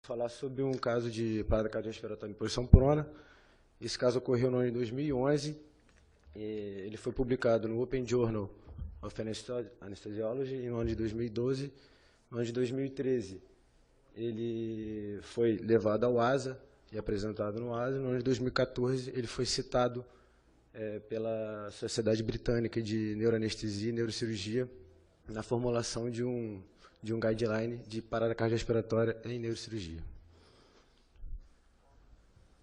Falar sobre um caso de parada cardiorrespiratória em posição prona. Esse caso ocorreu no ano de 2011. Ele foi publicado no Open Journal of Anesthesiology no ano de 2012. No ano de 2013, ele foi levado ao ASA e apresentado no ASA. No ano de 2014, ele foi citado pela Sociedade Britânica de Neuroanestesia e Neurocirurgia na formulação de um guideline de parada cardiorrespiratória em neurocirurgia.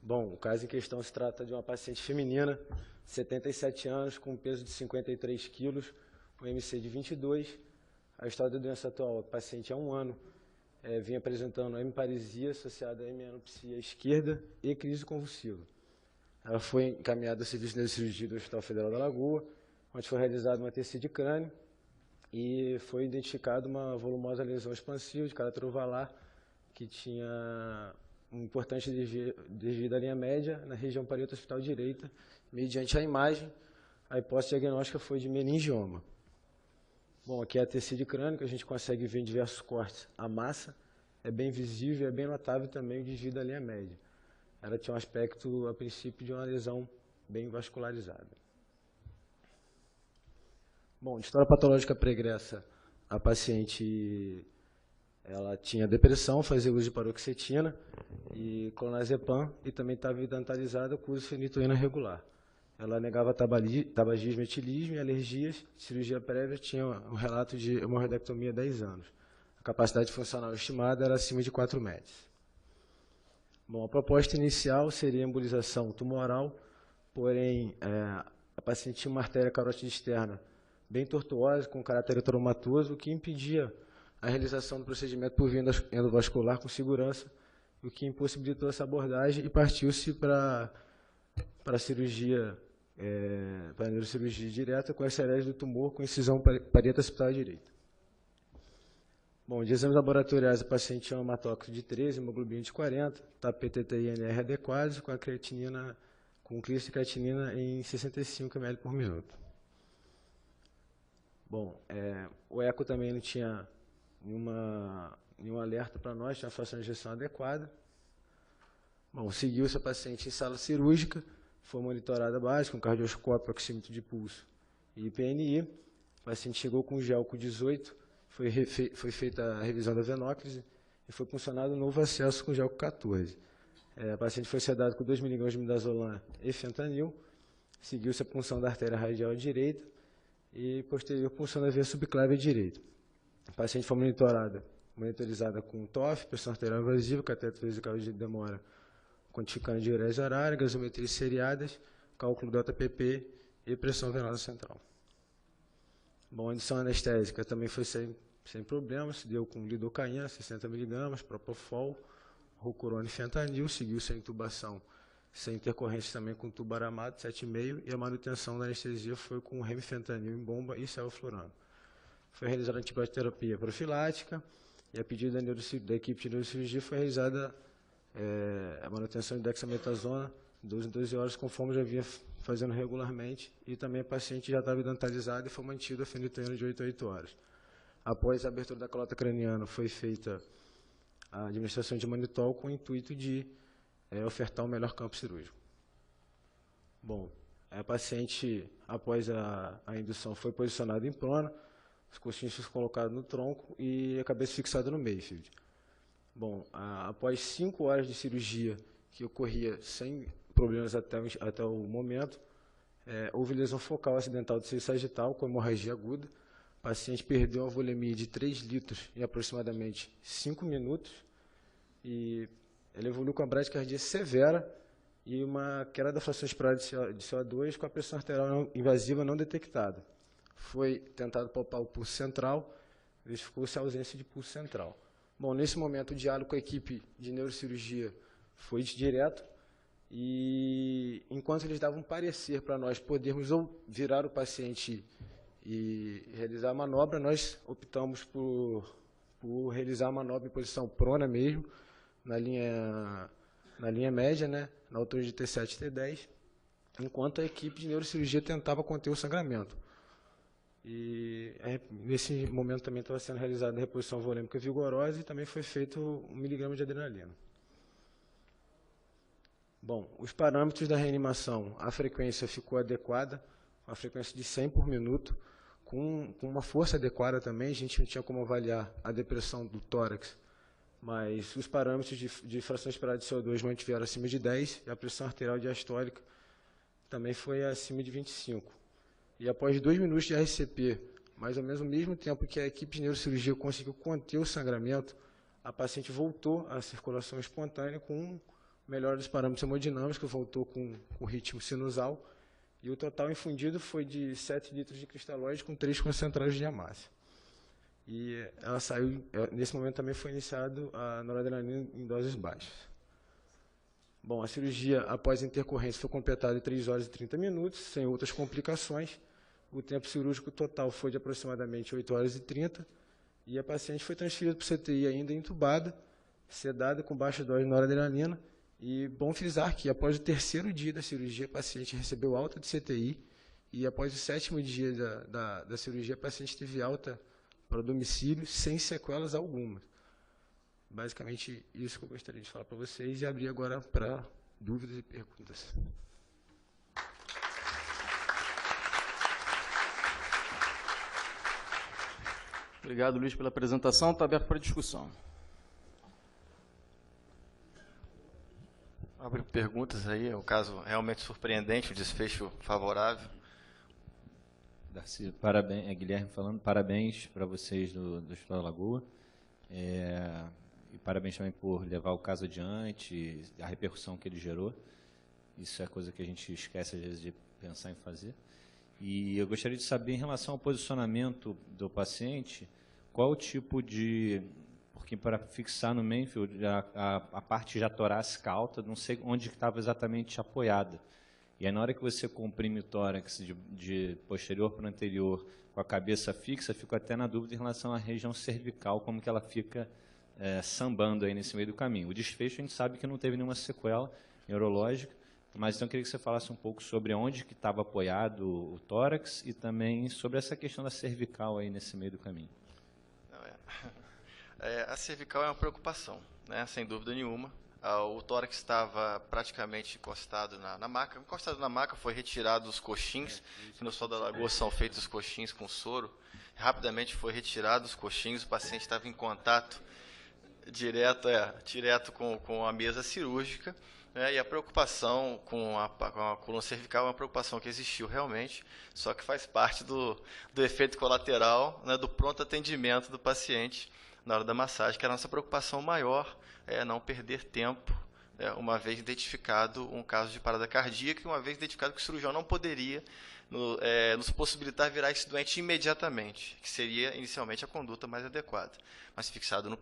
Bom, o caso em questão se trata de uma paciente feminina, 77 anos, com peso de 53 quilos, um MC de 22. A história da doença atual, a paciente há um ano vinha apresentando hemiparesia associada à hemianopsia esquerda e crise convulsiva. Ela foi encaminhada ao serviço de neurocirurgia do Hospital Federal da Lagoa, onde foi realizada uma TC de crânio e foi identificada uma volumosa lesão expansiva de caráter ovalar que tinha um importante desvio da linha média na região parieto hospital direita. Mediante a imagem, a hipótese diagnóstica foi de meningioma. Bom, aqui é a TC de crânio, que a gente consegue ver em diversos cortes a massa. É bem visível e é bem notável também o desvio da linha média. Ela tinha um aspecto, a princípio, de uma lesão bem vascularizada. Bom, de história patológica pregressa, a paciente ela tinha depressão, fazia uso de paroxetina e clonazepam e também estava evidentalizada com uso de fenitoína regular. Ela negava tabagismo, etilismo e alergias. Cirurgia prévia, tinha um relato de hemorroidectomia há 10 anos. A capacidade funcional estimada era acima de 4 metros. Bom, a proposta inicial seria embolização tumoral, porém a paciente tinha uma artéria carótida externa bem tortuosa, com caráter heteromatoso, o que impedia a realização do procedimento por via endovascular com segurança, o que impossibilitou essa abordagem e partiu-se para a cirurgia, para a neurocirurgia direta com excelência do tumor com incisão parieto hospital direita. Bom, de exames laboratoriais, a paciente tinha um hematócrito de 13, hemoglobina de 40, TAP-TTI-NR adequados, com a creatinina, com clírice de creatinina em 65 ml por minuto. Bom, o eco também não tinha nenhum alerta para nós, tinha uma fração de ejeção adequada. Bom, seguiu-se a paciente em sala cirúrgica, foi monitorada básica, com cardioscópio, oxímetro de pulso e PNI. O paciente chegou com gel com 18, foi feita a revisão da venóclise e foi funcionado um novo acesso com gel com 14. A paciente foi sedada com 2 mg de midazolam e fentanil, seguiu-se a punção da artéria radial direita e posterior punção da veia subclávia direita. A paciente foi monitorizada com TOF, pressão arterial invasiva, cateter vesical de demora, quantificando diurese horária, gasometrias seriadas, cálculo delta-PP e pressão venosa central. Bom, a indução anestésica também foi sem problemas, se deu com lidocaína, 60 mg, propofol, rocurona e fentanil, seguiu-se a intubação sem intercorrência também com tubaramate, 7,5, e a manutenção da anestesia foi com remifentanil em bomba e cialoflurano. Foi realizada a antibioterapia profilática e a pedido da equipe de neurocirurgia foi realizada a manutenção de dexametasona 12 em 12 horas, conforme já vinha fazendo regularmente, e também a paciente já estava identalizada e foi mantida a fenitoína de 8 a 8 horas. Após a abertura da calota craniana, foi feita a administração de manitol com o intuito de ofertar o melhor campo cirúrgico. Bom, a paciente, após a indução, foi posicionada em prona, os coxins foram colocados no tronco e a cabeça fixada no Mayfield. Bom, após 5 horas de cirurgia, que ocorria sem problemas até o momento, houve lesão focal acidental do seio sagital com hemorragia aguda. O paciente perdeu uma volemia de 3 litros em aproximadamente 5 minutos e ela evoluiu com a bradicardia severa e uma queda da fração esperada de CO2 com a pressão arterial invasiva não detectada. Foi tentado palpar o pulso central, verificou-se a ausência de pulso central. Bom, nesse momento o diálogo com a equipe de neurocirurgia foi direto e enquanto eles davam parecer para nós podermos ou virar o paciente e realizar a manobra, nós optamos por realizar a manobra em posição prona mesmo, na linha média, né, na altura de T7 e T10, enquanto a equipe de neurocirurgia tentava conter o sangramento. E nesse momento também estava sendo realizada a reposição volêmica vigorosa e também foi feito 1 miligrama de adrenalina. Bom, os parâmetros da reanimação, a frequência ficou adequada, uma frequência de 100 por minuto, com uma força adequada também, a gente não tinha como avaliar a depressão do tórax, mas os parâmetros de fração esperada de CO2 mantiveram acima de 10 e a pressão arterial diastólica também foi acima de 25. E após 2 minutos de RCP, mais ou menos o mesmo tempo que a equipe de neurocirurgia conseguiu conter o sangramento, a paciente voltou à circulação espontânea com melhora dos parâmetros hemodinâmicos, voltou com ritmo sinusal, e o total infundido foi de 7 litros de cristalóide com 3 concentrados de hemácia. E ela saiu, nesse momento também foi iniciado a noradrenalina em doses baixas. Bom, a cirurgia após a intercorrência foi completada em 3 horas e 30 minutos, sem outras complicações. O tempo cirúrgico total foi de aproximadamente 8 horas e 30, e a paciente foi transferida para o CTI ainda entubada, sedada com baixa dose de noradrenalina. E bom frisar que após o 3º dia da cirurgia, a paciente recebeu alta de CTI, e após o 7º dia da cirurgia, a paciente teve alta para o domicílio, sem sequelas alguma. Basicamente, isso que eu gostaria de falar para vocês, e abrir agora para dúvidas e perguntas. Obrigado, Luiz, pela apresentação. Está aberto para discussão. Abre perguntas aí, é um caso realmente surpreendente, o desfecho favorável. Darcy, parabéns, Guilherme falando, parabéns para vocês do Hospital da Lagoa, e parabéns também por levar o caso adiante, a repercussão que ele gerou. Isso é coisa que a gente esquece às vezes de pensar em fazer. E eu gostaria de saber, em relação ao posicionamento do paciente, qual o tipo de... Porque para fixar no Mayfield, a parte já torácica alta, não sei onde estava exatamente apoiada. E aí, na hora que você comprime o tórax de posterior para o anterior com a cabeça fixa, fico até na dúvida em relação à região cervical, como que ela fica sambando aí nesse meio do caminho. O desfecho, a gente sabe que não teve nenhuma sequela neurológica, mas então eu queria que você falasse um pouco sobre onde que estava apoiado o tórax e também sobre essa questão da cervical aí nesse meio do caminho. A cervical é uma preocupação, né? Sem dúvida nenhuma. O tórax estava praticamente encostado na maca. Encostado na maca, foi retirado os coxins, que no Hospital da Lagoa são feitos os coxins com soro. Rapidamente foi retirado os coxins, o paciente estava em contato direto com a mesa cirúrgica, né? E a preocupação com a coluna cervical é uma preocupação que existiu realmente, só que faz parte do efeito colateral, né, do pronto atendimento do paciente na hora da massagem, que a nossa preocupação maior é não perder tempo, uma vez identificado um caso de parada cardíaca e uma vez identificado que o cirurgião não poderia nos possibilitar virar esse doente imediatamente, que seria inicialmente a conduta mais adequada. Mas fixado no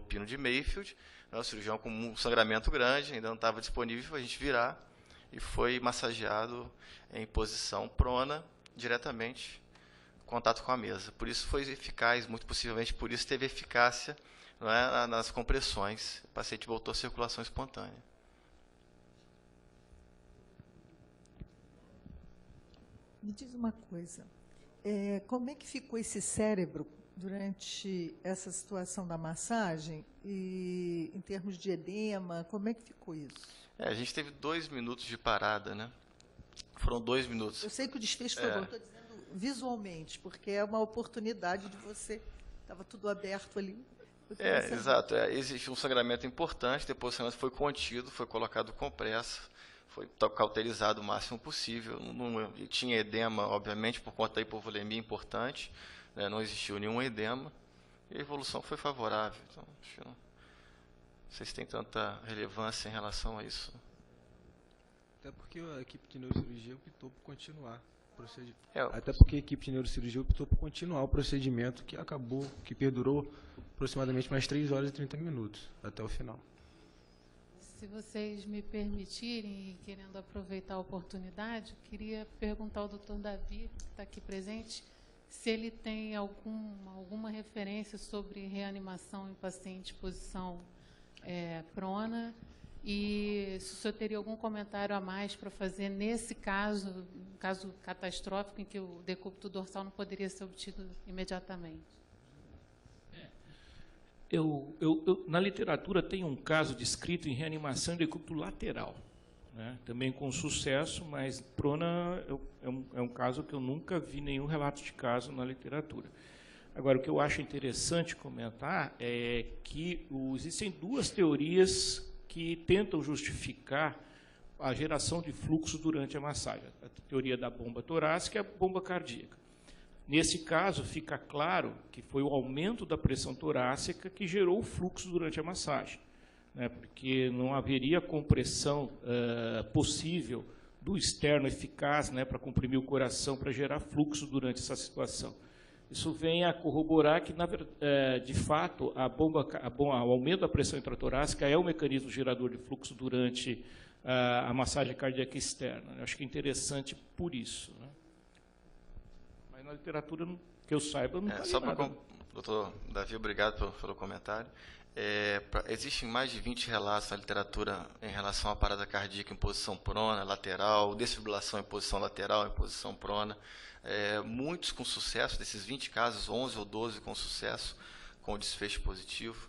pino de Mayfield, né, o cirurgião com um sangramento grande, ainda não estava disponível para a gente virar, e foi massageado em posição prona, diretamente contato com a mesa. Por isso foi eficaz, muito possivelmente por isso teve eficácia, não é, nas compressões. O paciente voltou à circulação espontânea. Me diz uma coisa, como é que ficou esse cérebro durante essa situação da massagem, e em termos de edema, como é que ficou isso? A gente teve 2 minutos de parada, né? Foram 2 minutos. Eu sei que o desfecho foi bom, estou dizendo visualmente, porque é uma oportunidade de você, estava tudo aberto ali. Exato, existe um sangramento importante, depois o sangramento foi contido, foi colocado compressa, foi cauterizado o máximo possível, não tinha edema, obviamente, por conta da hipovolemia importante, né, não existiu nenhum edema, e a evolução foi favorável. Então, acho que não sei se tem tanta relevância em relação a isso. Até porque a equipe de neurocirurgia optou por continuar o procedimento. O procedimento que perdurou aproximadamente mais 3 horas e 30 minutos, até o final. Se vocês me permitirem, e querendo aproveitar a oportunidade, eu queria perguntar ao Dr. Davi, que está aqui presente, se ele tem alguma referência sobre reanimação em paciente em posição prona, E se o senhor teria algum comentário a mais para fazer nesse caso, um caso catastrófico em que o decúbito dorsal não poderia ser obtido imediatamente? Na literatura tem um caso descrito em reanimação de decúbito lateral, né? Também com sucesso, mas prona é um caso que eu nunca vi nenhum relato de caso na literatura. Agora, o que eu acho interessante comentar é que existem duas teorias que tentam justificar a geração de fluxo durante a massagem. A teoria da bomba torácica e a bomba cardíaca. Nesse caso, fica claro que foi o aumento da pressão torácica que gerou o fluxo durante a massagem, né? Porque não haveria compressão possível do externo eficaz, né, para comprimir o coração, para gerar fluxo durante essa situação. Isso vem a corroborar que, de fato, o aumento da pressão intratorácica é o mecanismo gerador de fluxo durante a massagem cardíaca externa. Eu acho que é interessante por isso, né? Mas na literatura, que eu saiba, não Só nada. para doutor Davi, obrigado pelo comentário. Existem mais de 20 relatos na literatura em relação à parada cardíaca em posição prona, lateral, desfibrilação em posição lateral, em posição prona. Muitos com sucesso, desses 20 casos, 11 ou 12 com sucesso, com desfecho positivo.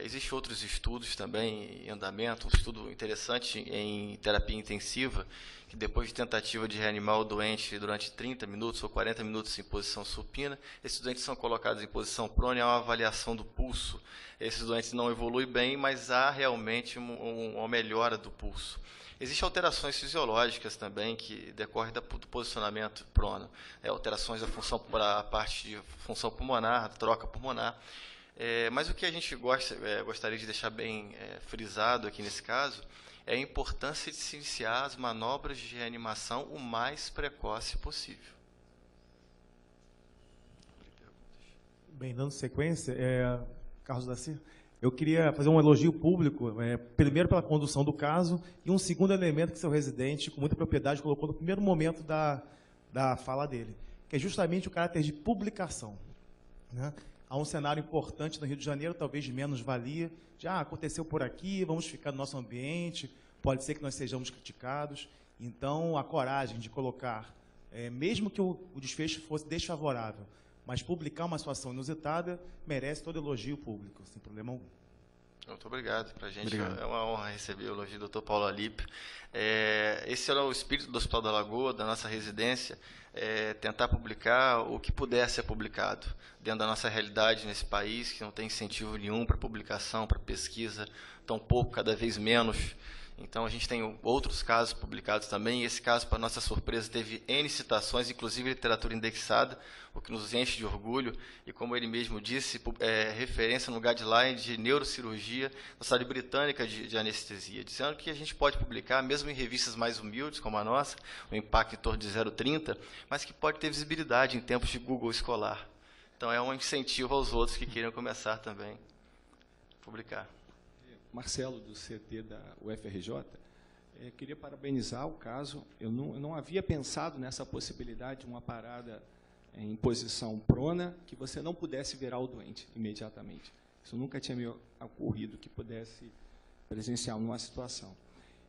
Existem outros estudos também em andamento, um estudo interessante em terapia intensiva, que depois de tentativa de reanimar o doente durante 30 minutos ou 40 minutos em posição supina, esses doentes são colocados em posição prona e há uma avaliação do pulso. Esses doentes não evoluem bem, mas há realmente uma melhora do pulso. Existem alterações fisiológicas também que decorrem do posicionamento prono, alterações da função para a parte de função pulmonar, troca pulmonar. Mas o que a gente gostaria de deixar bem frisado aqui nesse caso é a importância de se iniciar as manobras de reanimação o mais precoce possível. Bem, dando sequência, Carlos Daci, eu queria fazer um elogio público, primeiro pela condução do caso, e um segundo elemento que seu residente, com muita propriedade, colocou no primeiro momento da fala dele, que é justamente o caráter de publicação, né? Há um cenário importante no Rio de Janeiro, talvez de menos-valia, de aconteceu por aqui, vamos ficar no nosso ambiente, pode ser que nós sejamos criticados. Então, a coragem de colocar, mesmo que o desfecho fosse desfavorável, mas publicar uma situação inusitada, merece todo elogio público, sem problema algum. Muito obrigado. Para a gente é uma honra receber o elogio do Dr. Paulo Alipe. Esse era o espírito do Hospital da Lagoa, da nossa residência, tentar publicar o que puder ser publicado dentro da nossa realidade nesse país, que não tem incentivo nenhum para publicação, para pesquisa, tão pouco, cada vez menos. Então, a gente tem outros casos publicados também, e esse caso, para nossa surpresa, teve N citações, inclusive literatura indexada, o que nos enche de orgulho, e como ele mesmo disse, referência no guideline de neurocirurgia da Sociedade Britânica de Anestesia, dizendo que a gente pode publicar, mesmo em revistas mais humildes, como a nossa, o impacto em torno de 0,30, mas que pode ter visibilidade em tempos de Google escolar. Então, é um incentivo aos outros que queiram começar também a publicar. Marcelo, do CT da UFRJ, queria parabenizar o caso. Eu não havia pensado nessa possibilidade de uma parada em posição prona que você não pudesse virar o doente imediatamente. Isso nunca tinha me ocorrido que pudesse presenciar numa situação.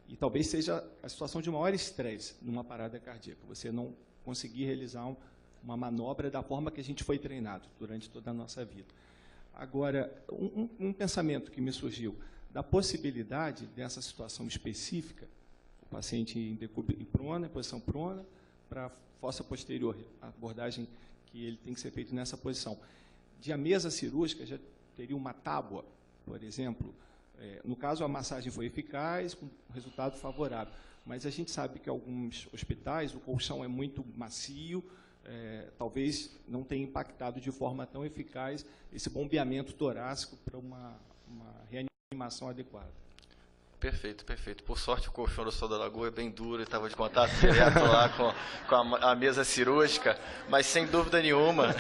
E talvez seja a situação de maior estresse numa parada cardíaca, você não conseguir realizar uma manobra da forma que a gente foi treinado durante toda a nossa vida. Agora, um pensamento que me surgiu, da possibilidade dessa situação específica, o paciente em prona, em posição prona, para a fossa posterior, a abordagem que ele tem que ser feita nessa posição. De a mesa cirúrgica já teria uma tábua, por exemplo. No caso, a massagem foi eficaz, com resultado favorável, mas a gente sabe que alguns hospitais o colchão é muito macio, talvez não tenha impactado de forma tão eficaz esse bombeamento torácico para uma reanimação adequada. Perfeito, perfeito. Por sorte, o colchão do Hospital da Lagoa é bem duro, eu estava de contato direto lá com a mesa cirúrgica, mas sem dúvida nenhuma,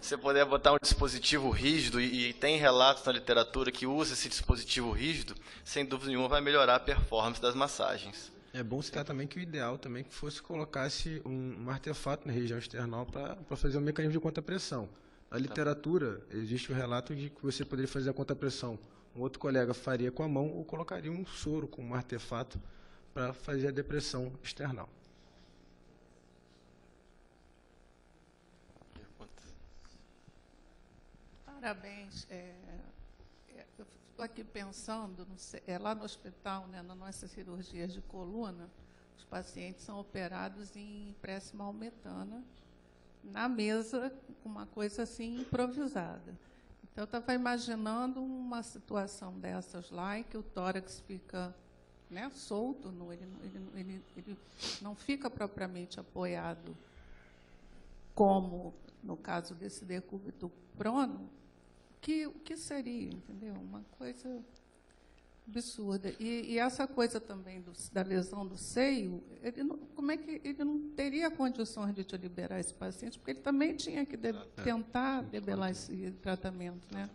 você puder botar um dispositivo rígido, e tem relatos na literatura que usa esse dispositivo rígido, sem dúvida nenhuma vai melhorar a performance das massagens. É bom citar também que o ideal também que fosse colocasse um artefato na região external para fazer um mecanismo de contrapressão. Na literatura, existe o relato de que você poderia fazer a contrapressão um outro colega faria com a mão ou colocaria um soro com um artefato para fazer a depressão external. Parabéns. Eu estou aqui pensando, não sei, lá no hospital, né, nas nossas cirurgias de coluna, os pacientes são operados em prece maometana, na mesa, uma coisa assim improvisada. Então, eu estava imaginando uma situação dessas lá, em que o tórax fica, né, solto, ele não fica propriamente apoiado, como no caso desse decúbito prono. O que seria, entendeu? Uma coisa absurda. E essa coisa também da lesão do seio, como é que ele não teria condições de te liberar esse paciente? Porque ele também tinha que tentar debelar esse tratamento, né?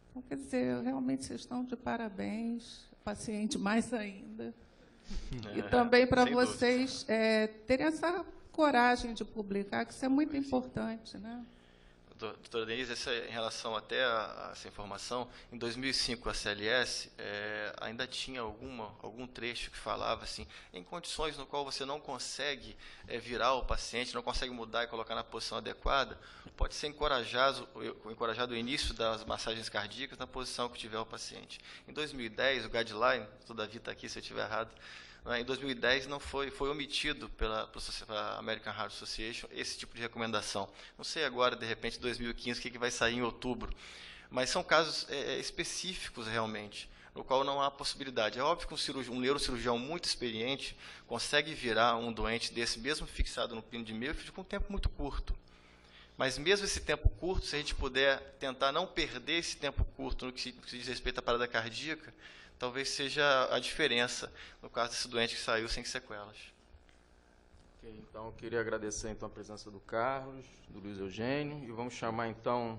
Então, quer dizer, realmente vocês estão de parabéns, paciente mais ainda. E também para vocês terem essa coragem de publicar, que isso é muito importante, né? Doutora Denise, em relação até a essa informação, em 2005 a CLS ainda tinha algum trecho que falava assim, em condições no qual você não consegue virar o paciente, não consegue mudar e colocar na posição adequada, pode ser encorajado o início das massagens cardíacas na posição que tiver o paciente. Em 2010, o guideline, o Davi está aqui se eu estiver errado, em 2010 não foi omitido pela American Heart Association esse tipo de recomendação. Não sei agora, de repente, 2015, o que vai sair em outubro. Mas são casos específicos, realmente, no qual não há possibilidade. É óbvio que um neurocirurgião muito experiente consegue virar um doente desse, mesmo fixado no pino de Milford, com um tempo muito curto. Mas mesmo esse tempo curto, se a gente puder tentar não perder esse tempo curto no que se diz respeito à parada cardíaca, talvez seja a diferença no caso desse doente que saiu sem sequelas. Ok, então, eu queria agradecer então, a presença do Carlos, do Luiz Eugênio, e vamos chamar, então,